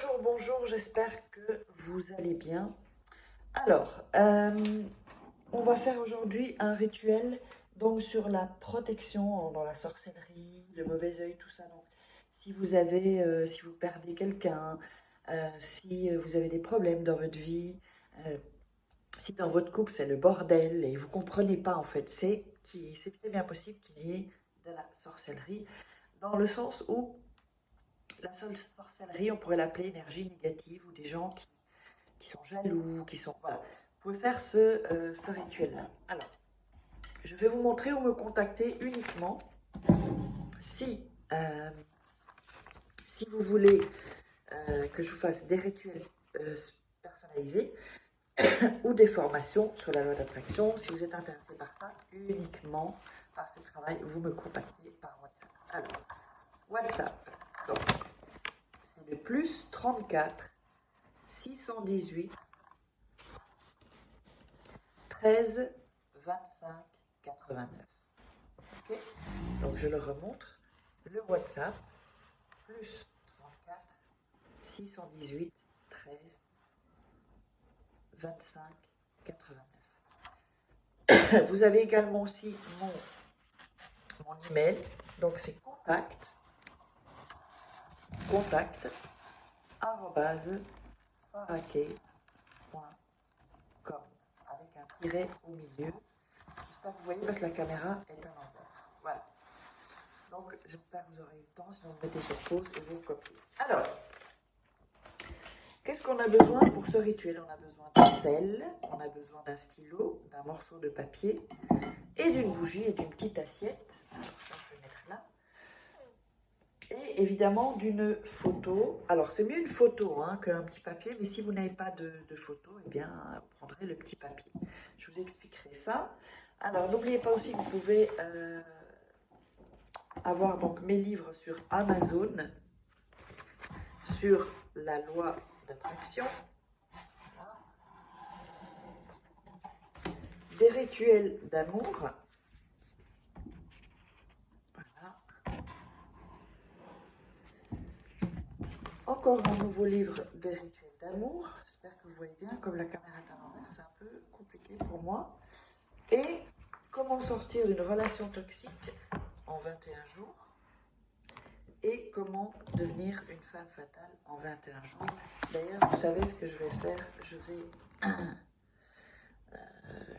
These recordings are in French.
Bonjour, bonjour, j'espère que vous allez bien. Alors, on va faire aujourd'hui un rituel donc sur la protection dans la sorcellerie, le mauvais œil, tout ça. Donc, si vous perdez quelqu'un, si vous avez des problèmes dans votre vie, euh, si dans votre couple c'est le bordel et vous comprenez pas en fait, c'est bien possible qu'il y ait de la sorcellerie dans le sens où la seule sorcellerie, on pourrait l'appeler énergie négative ou des gens qui sont jaloux, qui sont... Voilà. Vous pouvez faire ce rituel-là. Alors, je vais vous montrer où me contacter uniquement si, si vous voulez que je vous fasse des rituels personnalisés ou des formations sur la loi d'attraction. Si vous êtes intéressé par ça, uniquement par ce travail, vous me contactez par WhatsApp. Alors, WhatsApp, donc, c'est le plus 34 618 13 25 89. Ok. Donc je le remontre. Le WhatsApp, plus 34 618 13 25 89. Vous avez également aussi mon email. Donc c'est contact arobase faraké.com avec un tiret au milieu. J'espère que vous voyez parce que la caméra est à l'envers. Voilà. Donc j'espère que vous aurez eu le temps, sinon vous mettez sur pause et vous copiez. Alors, qu'est-ce qu'on a besoin pour ce rituel? On a besoin de sel, on a besoin d'un stylo, d'un morceau de papier et d'une bougie et d'une petite assiette. Alors ça, je vais mettre là. Et évidemment d'une photo. Alors c'est mieux une photo qu'un petit papier, mais si vous n'avez pas de photo, eh bien vous prendrez le petit papier. Je vous expliquerai ça. Alors n'oubliez pas aussi que vous pouvez avoir donc mes livres sur Amazon, sur la loi d'attraction, des rituels d'amour. Encore un nouveau livre des rituels d'amour. J'espère que vous voyez bien, comme la caméra est à l'envers, c'est un peu compliqué pour moi. Et comment sortir d'une relation toxique en 21 jours. Et comment devenir une femme fatale en 21 jours. D'ailleurs, vous savez ce que je vais faire.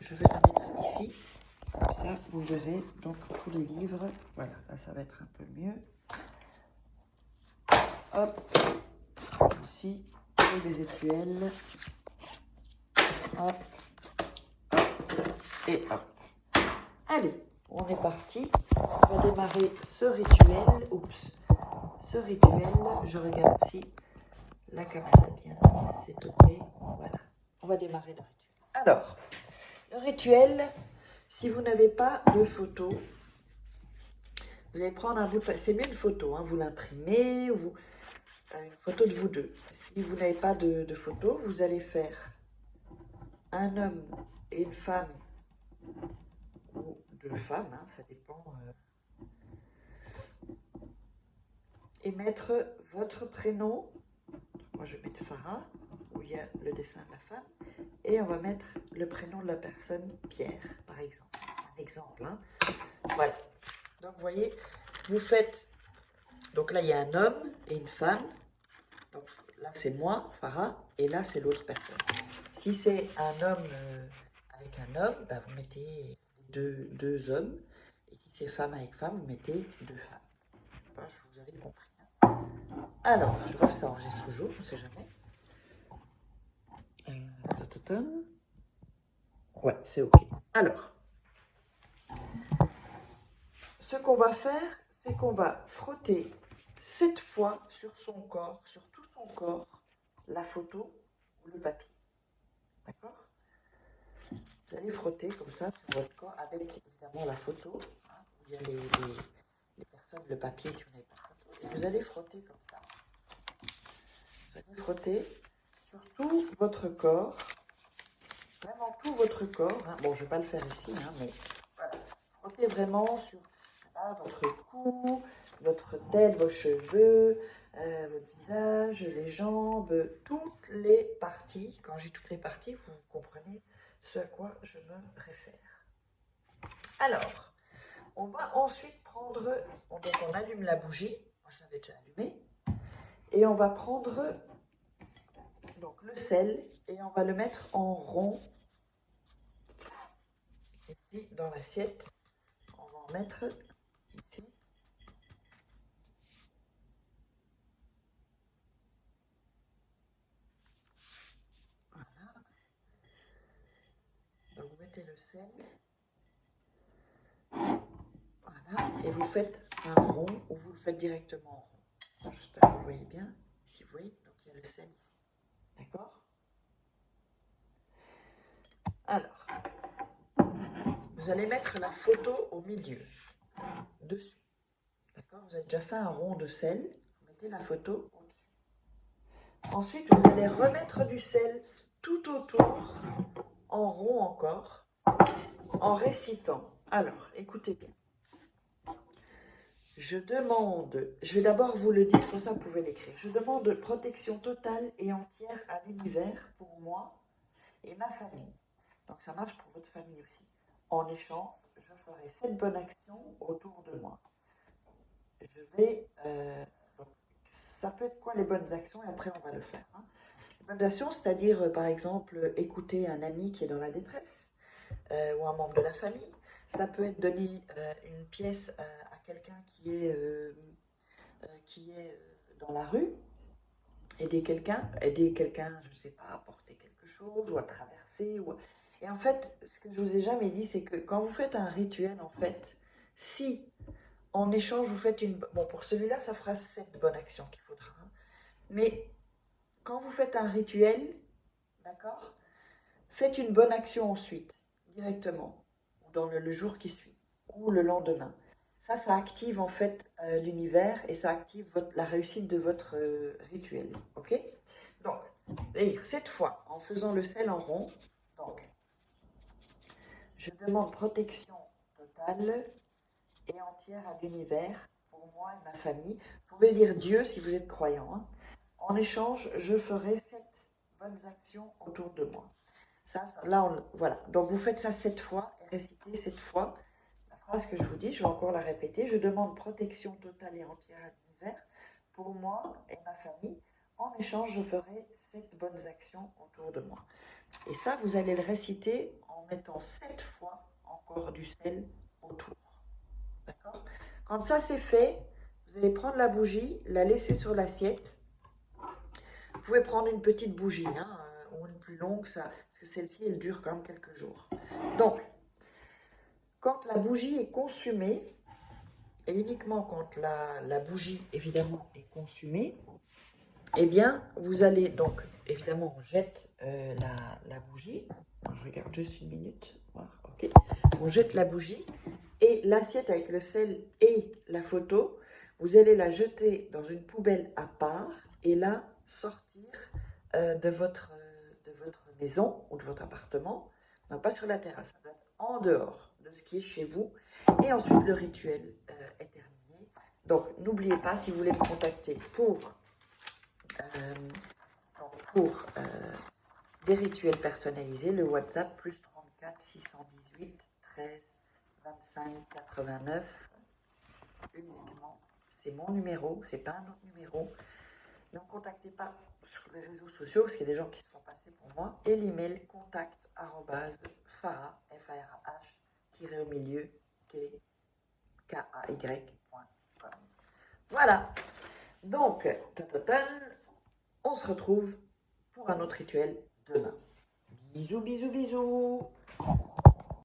Je vais la mettre ici. Comme ça, vous verrez donc tous les livres. Voilà, là, ça va être un peu mieux. Hop, ici, des rituels. Hop, hop, et hop. Allez, on est parti. On va démarrer ce rituel. Oups, ce rituel. Je regarde si la caméra est bien. C'est ok. Voilà. On va démarrer le rituel. Alors, le rituel, si vous n'avez pas de photo, vous allez prendre un bout de... C'est mieux une photo, vous l'imprimez, ou une photo de vous deux. Si vous n'avez pas de photo, vous allez faire un homme et une femme, ou deux femmes, ça dépend, et mettre votre prénom. Moi, je vais mettre Farah, où il y a le dessin de la femme, et on va mettre le prénom de la personne, Pierre, par exemple. C'est un exemple. Voilà. Donc, vous voyez, vous faites... Donc là, il y a un homme et une femme. Donc là, c'est moi, Farah, et là, c'est l'autre personne. Si c'est un homme avec un homme, vous mettez deux hommes. Et si c'est femme avec femme, vous mettez deux femmes. Je vous avais compris. Alors, je vois ça enregistre toujours, on ne sait jamais. Ouais, c'est ok. Alors, ce qu'on va faire, c'est qu'on va frotter 7 fois sur son corps, sur tout son corps, la photo ou le papier. D'accord? Vous allez frotter comme ça sur votre corps avec évidemment la photo, où il y a les personnes, le papier si vous n'avez pas de photo. Et vous allez frotter comme ça. Vous allez frotter sur tout votre corps, vraiment tout votre corps. Bon, je ne vais pas le faire ici, mais voilà. Frottez vraiment sur votre cou, votre tête, vos cheveux, votre visage, les jambes, toutes les parties. Quand j'ai toutes les parties, vous comprenez ce à quoi je me réfère. Alors, on va ensuite prendre, donc on allume la bougie, moi je l'avais déjà allumée, et on va prendre donc le sel et on va le mettre en rond ici dans l'assiette. On va en mettre ici. Voilà. Donc vous mettez le sel. Voilà. Et vous faites un rond ou vous le faites directement en rond. J'espère que vous voyez bien. Si vous voyez, donc il y a le sel ici. D'accord? Alors, vous allez mettre la photo au milieu, dessus. D'accord? Vous avez déjà fait un rond de sel. Vous mettez la photo au-dessus. Ensuite, vous allez remettre du sel tout autour, en rond encore, en récitant. Alors, écoutez bien. Je demande, je vais d'abord vous le dire, comme ça vous pouvez l'écrire. Je demande protection totale et entière à l'univers pour moi et ma famille. Donc ça marche pour votre famille aussi. En échange, je ferai cette bonne action autour de moi. Je vais, donc, ça peut être quoi les bonnes actions et après on va le faire. Hein. Les bonnes actions, c'est-à-dire par exemple écouter un ami qui est dans la détresse ou un membre de la famille. Ça peut être donner une pièce à quelqu'un qui est dans la rue, aider quelqu'un, je ne sais pas, à porter quelque chose ou à traverser. Et en fait, ce que je vous ai jamais dit, c'est que quand vous faites un rituel, en fait, si en échange vous faites une... Bon, pour celui-là, ça fera 7 bonnes actions qu'il faudra. Hein. Mais quand vous faites un rituel, d'accord, faites une bonne action ensuite, directement, ou dans le jour qui suit, ou le lendemain. Ça active en fait l'univers et ça active la réussite de votre rituel. Ok? Donc, cette fois, en faisant le sel en rond, donc, je demande protection totale et entière à l'univers pour moi et ma famille. Vous pouvez dire Dieu si vous êtes croyant. Hein. En échange, je ferai 7 bonnes actions autour de moi. Voilà. Donc vous faites ça 7 fois et récitez 7 fois la phrase que je vous dis. Je vais encore la répéter. Je demande protection totale et entière à l'univers pour moi et ma famille. En échange, je ferai 7 bonnes actions autour de moi. Et ça, vous allez le réciter en mettant 7 fois encore du sel autour. D'accord? Quand ça c'est fait, vous allez prendre la bougie, la laisser sur l'assiette. Vous pouvez prendre une petite bougie, hein, ou une plus longue, parce que celle-ci, elle dure quand même quelques jours. Donc, quand la bougie est consumée, et uniquement quand la bougie, évidemment, est consumée, eh bien, vous allez, donc, évidemment, on jette la bougie. Alors, je regarde juste une minute. Voilà, ok. On jette la bougie, et l'assiette avec le sel et la photo, vous allez la jeter dans une poubelle à part, et la sortir de votre maison ou de votre appartement, non pas sur la terrasse, ça doit être en dehors de ce qui est chez vous, et ensuite le rituel est terminé. Donc n'oubliez pas, si vous voulez me contacter pour des rituels personnalisés, le WhatsApp plus 34 618 13 25 89 uniquement. C'est mon numéro, c'est pas un autre numéro. Ne me contactez pas sur les réseaux sociaux parce qu'il y a des gens qui se font passer pour moi. Et l'email contact@farah, F-A-R-A-H, au milieu, K-A-Y.com. Voilà. Donc, on se retrouve pour un autre rituel demain. Bisous, bisous, bisous.